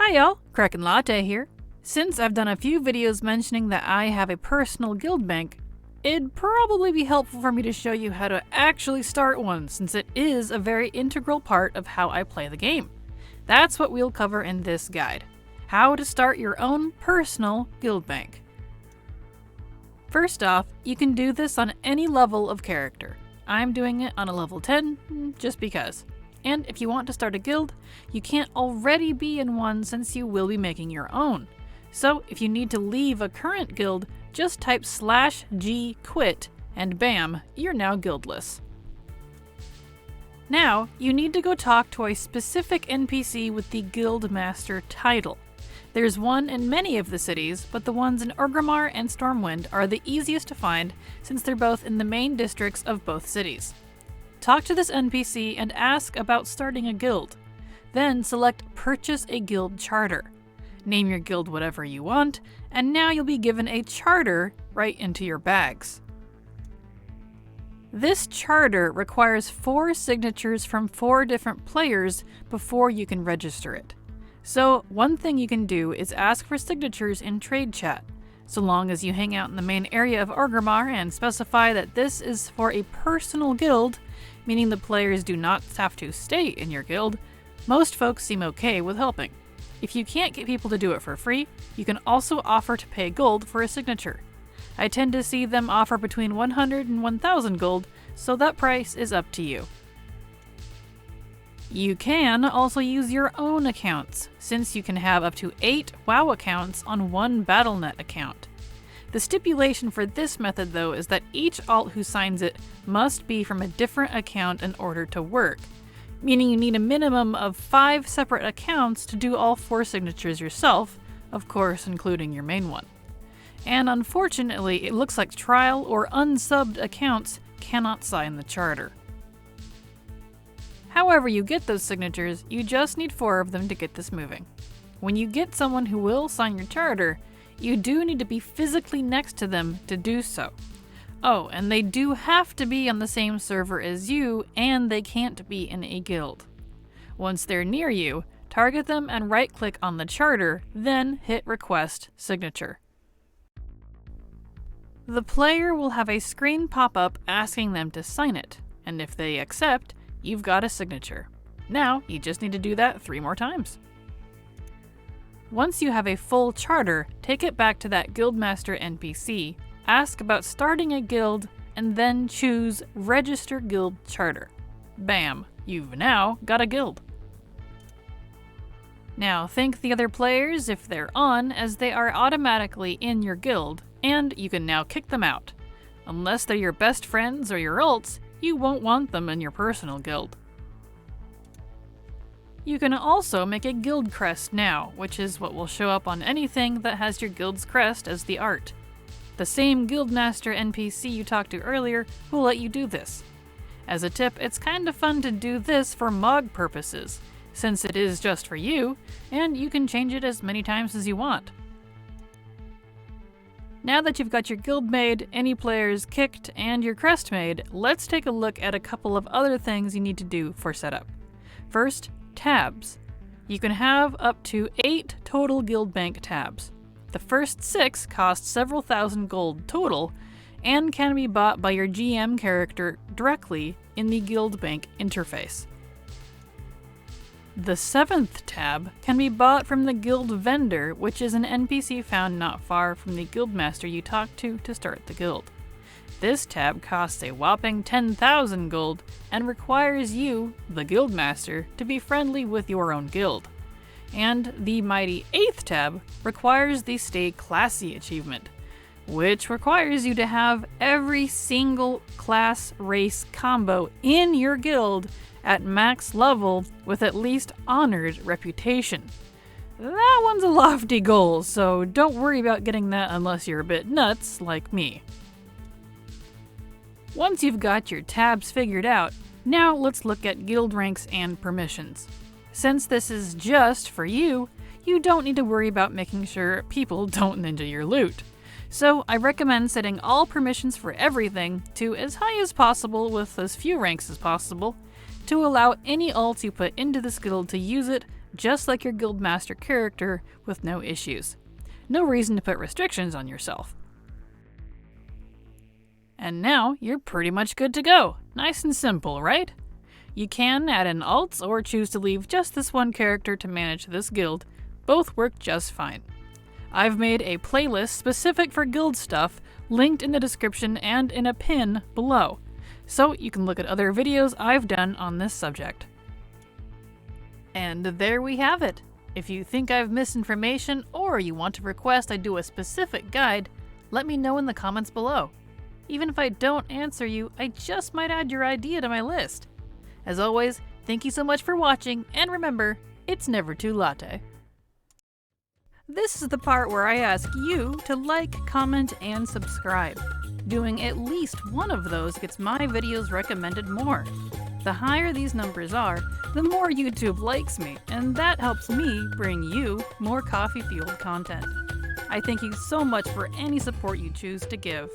Hi y'all, Kraken Latte here. Since I've done a few videos mentioning that I have a personal guild bank, it'd probably be helpful for me to show you how to actually start one, since it is a very integral part of how I play the game. That's what we'll cover in this guide: how to start your own personal guild bank. First off, you can do this on any level of character. I'm doing it on a level 10, just because. And if you want to start a guild, you can't already be in one since you will be making your own. So if you need to leave a current guild, just type /G quit and bam, you're now guildless. Now, you need to go talk to a specific NPC with the Guild Master title. There's one in many of the cities, but the ones in Orgrimmar and Stormwind are the easiest to find since they're both in the main districts of both cities. Talk to this NPC and ask about starting a guild. Then select Purchase a Guild Charter. Name your guild whatever you want, and now you'll be given a charter right into your bags. This charter requires 4 signatures from 4 different players before you can register it. So one thing you can do is ask for signatures in trade chat, so long as you hang out in the main area of Orgrimmar and specify that this is for a personal guild, meaning the players do not have to stay in your guild. Most folks seem okay with helping. If you can't get people to do it for free, you can also offer to pay gold for a signature. I tend to see them offer between 100 and 1000 gold, so that price is up to you. You can also use your own accounts, since you can have up to 8 WoW accounts on one Battle.net account. The stipulation for this method, though, is that each alt who signs it must be from a different account in order to work, meaning you need a minimum of 5 separate accounts to do all 4 signatures yourself, of course including your main one. And unfortunately, it looks like trial or unsubbed accounts cannot sign the charter. However you get those signatures, you just need 4 of them to get this moving. When you get someone who will sign your charter, you do need to be physically next to them to do so. Oh, and they do have to be on the same server as you, and they can't be in a guild. Once they're near you, target them and right-click on the charter, then hit Request Signature. The player will have a screen pop up asking them to sign it, and if they accept, you've got a signature. Now, you just need to do that 3 more times. Once you have a full charter, take it back to that Guildmaster NPC, ask about starting a guild, and then choose Register Guild Charter. Bam! You've now got a guild. Now thank the other players if they're on, as they are automatically in your guild, and you can now kick them out. Unless they're your best friends or your ults, you won't want them in your personal guild. You can also make a guild crest now, which is what will show up on anything that has your guild's crest as the art. The same Guildmaster NPC you talked to earlier will let you do this. As a tip, it's kind of fun to do this for MOG purposes, since it is just for you, and you can change it as many times as you want. Now that you've got your guild made, any players kicked, and your crest made, let's take a look at a couple of other things you need to do for setup. First, tabs. You can have up to 8 total guild bank tabs. The first 6 cost several thousand gold total, and can be bought by your GM character directly in the guild bank interface. The 7th tab can be bought from the guild vendor, which is an NPC found not far from the guildmaster you talk to start the guild. This tab costs a whopping 10,000 gold and requires you, the guildmaster, to be friendly with your own guild. And the mighty 8th tab requires the Stay Classy achievement, which requires you to have every single class race combo in your guild at max level with at least honored reputation. That one's a lofty goal, so don't worry about getting that unless you're a bit nuts like me. Once you've got your tabs figured out, now let's look at guild ranks and permissions. Since this is just for you, you don't need to worry about making sure people don't ninja your loot. So I recommend setting all permissions for everything to as high as possible with as few ranks as possible, to allow any ults you put into this guild to use it just like your Guildmaster character with no issues. No reason to put restrictions on yourself. And now you're pretty much good to go. Nice and simple, right? You can add in alts or choose to leave just this one character to manage this guild. Both work just fine. I've made a playlist specific for guild stuff linked in the description and in a pin below, so you can look at other videos I've done on this subject. And there we have it. If you think I've missed information or you want to request I do a specific guide, let me know in the comments below. Even if I don't answer you, I just might add your idea to my list. As always, thank you so much for watching, and remember, it's never too latte. This is the part where I ask you to like, comment, and subscribe. Doing at least one of those gets my videos recommended more. The higher these numbers are, the more YouTube likes me, and that helps me bring you more coffee-fueled content. I thank you so much for any support you choose to give.